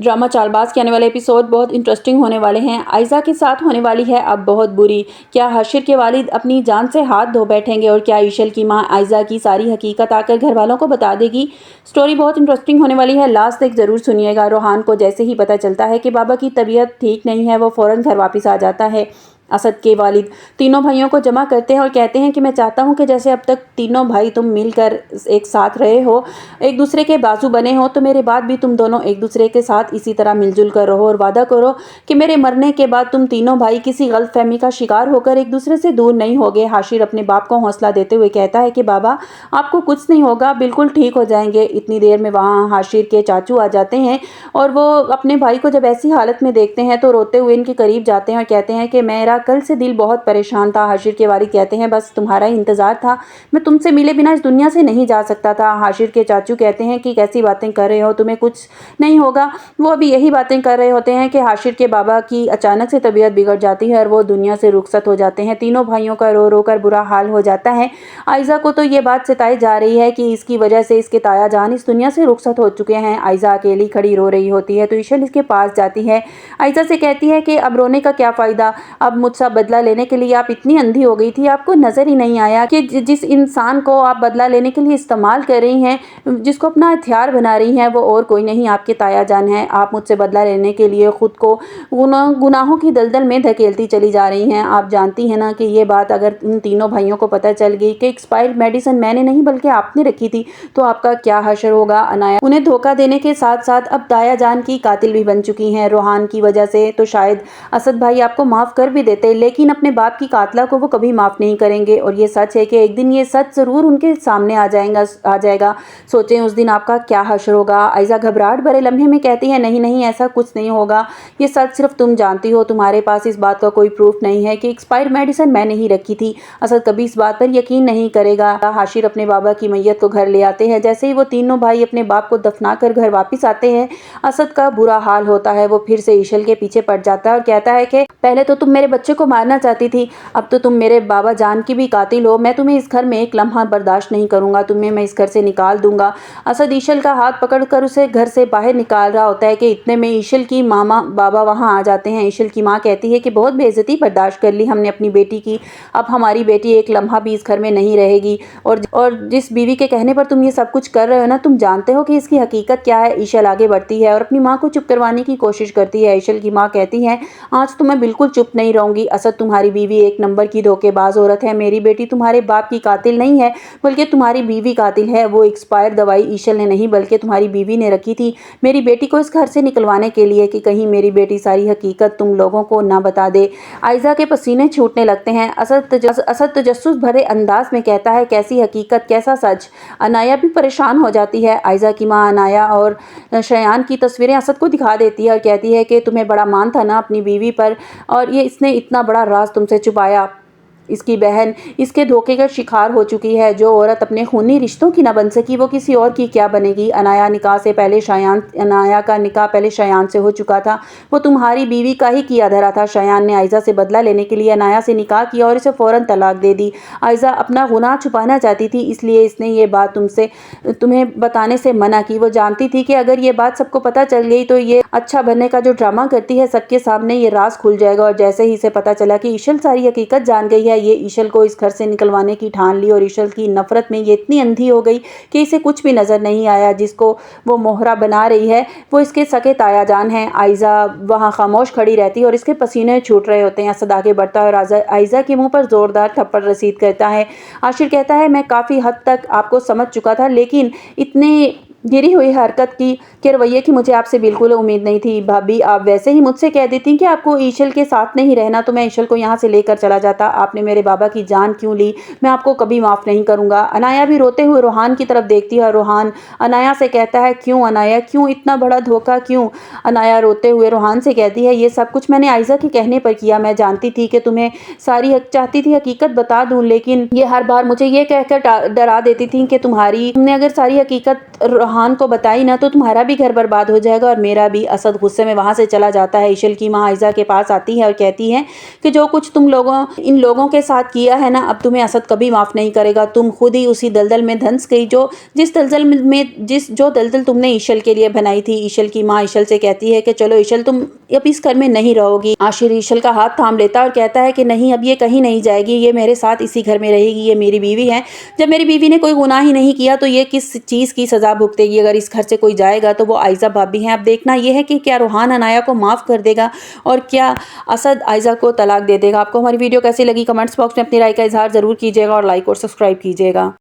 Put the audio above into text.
Drama Chaalbaaz के आने वाले एपिसोड बहुत इंटरेस्टिंग होने वाले हैं। आयजा के साथ होने वाली है अब बहुत बुरी। क्या हाशिर के वालिद अपनी जान से हाथ धो बैठेंगे और क्या ईशल की मां आयजा की सारी हकीकत आकर घर वालों को बता देगी? स्टोरी बहुत इंटरेस्टिंग होने वाली है, लास्ट तक जरूर सुनिएगा। रोहान को जैसे ही पता चलता है कि बाबा की तबीयत ठीक नहीं है, वो फौरन घर वापस आ जाता है। असद के वालिद तीनों भाइयों को जमा करते हैं और कहते हैं कि मैं चाहता हूं कि जैसे अब तक तीनों भाई तुम मिलकर एक साथ रहे हो, एक दूसरे के बाजू बने हो, तो मेरे बाद भी तुम दोनों एक दूसरे के साथ इसी तरह मिलजुल कर रहो और वादा करो कि मेरे मरने के बाद तुम तीनों भाई किसी गलतफहमी का शिकार होकर एक दूसरे से दूर नहीं होगे। हाशिर अपने बाप को हौसला देते हुए कहता है कि बाबा आपको कुछ नहीं होगा, बिल्कुल ठीक हो जाएंगे। इतनी देर में वहाँ हाशिर के चाचू आ जाते हैं और वो अपने भाई को जब ऐसी हालत में देखते हैं तो रोते हुए इनके करीब जाते हैं और कहते हैं कि मेरा कल से दिल बहुत परेशान था। हाशिर के वालिद कहते हैं बस तुम्हारा ही इंतजार था, मैं तुमसे मिले बिना इस दुनिया से नहीं जा सकता था। हाशिर के चाचू कहते हैं कि कैसी बातें कर रहे हो, तुम्हें कुछ नहीं होगा। वो अभी यही बातें कर रहे होते हैं कि हाशिर के बाबा की अचानक से तबीयत बिगड़ जाती है और वो दुनिया से रुखसत हो जाते हैं। तीनों भाइयों का रो रो कर बुरा हाल हो जाता है। आयजा को तो ये बात सताई जा रही है कि इसकी वजह से इसके ताया जान इस दुनिया से रुखसत हो चुके हैं। आयजा अकेली खड़ी रो रही होती है तो ईशल इसके पास जाती है। आयजा से कहती है कि अब रोने का क्या फ़ायदा, अब मुझसे बदला लेने के लिए आप इतनी अंधी हो गई थी, आपको नज़र ही नहीं आया कि जिस इंसान को आप बदला लेने के लिए इस्तेमाल कर रही हैं, जिसको अपना हथियार बना रही हैं, वो और कोई नहीं आपके ताया जान है। आप मुझसे बदला लेने के लिए खुद को गुनाहों की दलदल में धकेलती चली जा रही हैं। आप जानती हैं ना कि ये बात अगर इन तीनों भाइयों को पता चल गई कि एक्सपायर्ड मेडिसिन मैंने नहीं बल्कि आपने रखी थी, तो आपका क्या हशर होगा। अनाया उन्हें धोखा देने के साथ साथ अब ताया जान की कातिल भी बन चुकी हैं। रोहान की वजह से तो शायद असद भाई आपको माफ़ कर भी देते, लेकिन अपने बाप की कातला को वो कभी माफ़ नहीं करेंगे। और ये सच है कि एक दिन ये सच ज़रूर उनके सामने आ जाएगा। सोचें उस दिन आपका क्या हशर होगा। आयजा घबराहट भरे लम्हे में कहती है नहीं नहीं, ऐसा कुछ नहीं होगा, ये सच सिर्फ तुम जानती हो, तुम्हारे पास इस बात का कोई प्रूफ नहीं है कि एक्सपायर्ड मेडिसिन मैंने ही रखी थी। असद कभी इस बात पर यकीन नहीं करेगा। हाशिर अपने बाबा की मैयत को घर ले आते हैं। जैसे ही वो तीनों भाई अपने बाप को दफना कर घर वापस आते हैं, असद का बुरा हाल होता है। वो फिर से ईशल के पीछे पड़ जाता है और कहता है कि पहले तो तुम मेरे बच्चे को मारना चाहती थी, अब तो तुम मेरे बाबा जान की भी कातिल हो। मैं तुम्हें इस घर में एक लम्हा बर्दाश्त नहीं करूंगा, तुम्हें मैं इस घर से निकाल दूंगा। असद ईशल का हाथ पकड़कर उसे घर से बाहर निकाल रहा होता है कि इतने में ईशल की मामा बाबा वहां आ जाते हैं। ईशल की माँ कहती है कि बहुत बेइज्जती बर्दाश्त कर ली हमने अपनी बेटी की, अब हमारी बेटी एक लम्हा भी इस घर में नहीं रहेगी। और जिस बीवी के कहने पर तुम ये सब कुछ कर रहे हो ना, तुम जानते हो कि इसकी हकीकत क्या है। ईशल आगे बढ़ती है और अपनी माँ को चुप करवाने की कोशिश करती है। ईशल की माँ कहती है आज तो मैं बिल्कुल चुप नहीं रहूंगी। असद तुम्हारी बीवी एक नंबर की धोखेबाज औरत है। मेरी बेटी तुम्हारे बाप की कातिल नहीं है, बल्कि तुम्हारी बीवी कातिल है। वो एक्सपायर दवाई ईशल ने नहीं बल्कि तुम्हारी बीवी ने रखी थी मेरी बेटी को इस घर से निकलवाने के लिए, कि कहीं मेरी बेटी सारी हकीकत तुम लोगों को ना बता दे। आयजा के पसीने छूटने लगते हैं। असद तजस्सुस भरे अंदाज में कहता है कैसी हकीकत, कैसा सच। अनाया भी परेशान हो जाती है। आयजा की माँ अनाया और शयान की तस्वीरें असद को दिखा देती है और कहती है कि तुम्हें बड़ा मान था ना अपनी बीवी पर, और ये इसने इतना बड़ा राज तुमसे छुपाया। इसकी बहन इसके धोखे का शिकार हो चुकी है। जो औरत अपने खूनी रिश्तों की न बन सकी, वो किसी और की क्या बनेगी। अनाया का निकाह पहले शयान से हो चुका था, वो तुम्हारी बीवी का ही किया धरा था। शयान ने आयजा से बदला लेने के लिए अनाया से निकाह किया और इसे फौरन तलाक दे दी। आयजा अपना गुनाह छुपाना चाहती थी, इसलिए इसने ये बात तुम्हें बताने से मना की। वो जानती थी कि अगर ये बात सबको पता चल गई तो ये अच्छा बनने का जो ड्रामा करती है सबके सामने ये राज खुल जाएगा। और जैसे ही इसे पता चला कि ईशल सारी हकीकत जान गई है, ये ईशल को इस घर से निकलवाने की ठान ली और ईशल की नफरत में ये इतनी अंधी हो गई कि इसे कुछ भी नजर नहीं आया। जिसको वो मोहरा बना रही है वो इसके सके ताया जान है। आयजा वहां खामोश खड़ी रहती है और इसके पसीने छूट रहे होते हैं। असद आगे बढ़ता है और आयजा के मुंह पर जोरदार थप्पड़ रसीद करता है। आशिर कहता है मैं काफी हद तक आपको समझ चुका था, लेकिन इतनी गिरी हुई हरकत के रवैये की मुझे आपसे बिल्कुल उम्मीद नहीं थी। भाभी आप वैसे ही मुझसे कह देती कि आपको ईशल के साथ नहीं रहना तो मैं ईशल को यहाँ से लेकर चला जाता। आपने मेरे बाबा की जान क्यों ली, मैं आपको कभी माफ़ नहीं करूँगा। अनाया भी रोते हुए रोहान की तरफ देखती है और रोहान अनाया से कहता है क्यों अनाया, क्यों इतना बड़ा धोखा, क्यों। अनाया रोते हुए रोहान से कहती है ये सब कुछ मैंने आयजा के कहने पर किया। मैं जानती थी कि तुम्हें चाहती थी हकीकत बता दूँ, लेकिन ये हर बार मुझे ये कहकर डरा देती थी कि तुमने अगर सारी हकीकत रोहान को बताई ना तो तुम्हारा भी घर बर्बाद हो जाएगा और मेरा भी। असद गुस्से में वहाँ से चला जाता है। इशल की माँ आयजा के पास आती है और कहती है कि जो कुछ तुम लोगों इन लोगों के साथ किया है ना, अब तुम्हें असद कभी माफ़ नहीं करेगा। तुम खुद ही उसी दलदल में धंस गई जो दलदल तुमने इशल के लिए बनाई थी। इशल की माँ इशल से कहती है कि चलो इशल, तुम अब इस घर में नहीं रहोगी। आशिर इशल का हाथ थाम लेता है और कहता है कि नहीं, अब ये कहीं नहीं जाएगी, ये मेरे साथ इसी घर में रहेगी, ये मेरी बीवी है। जब मेरी बीवी ने कोई गुनाह ही नहीं किया तो ये किस चीज़ की सज़ा भुगतेगी। अगर इस घर से कोई जाएगा तो वो आयजा भाभी हैं। अब देखना यह है कि क्या रोहान अनाया को माफ़ कर देगा और क्या असद आयजा को तलाक दे देगा। आपको हमारी वीडियो कैसी लगी कमेंट्स बॉक्स में अपनी राय का इजहार ज़रूर कीजिएगा और लाइक और सब्सक्राइब कीजिएगा।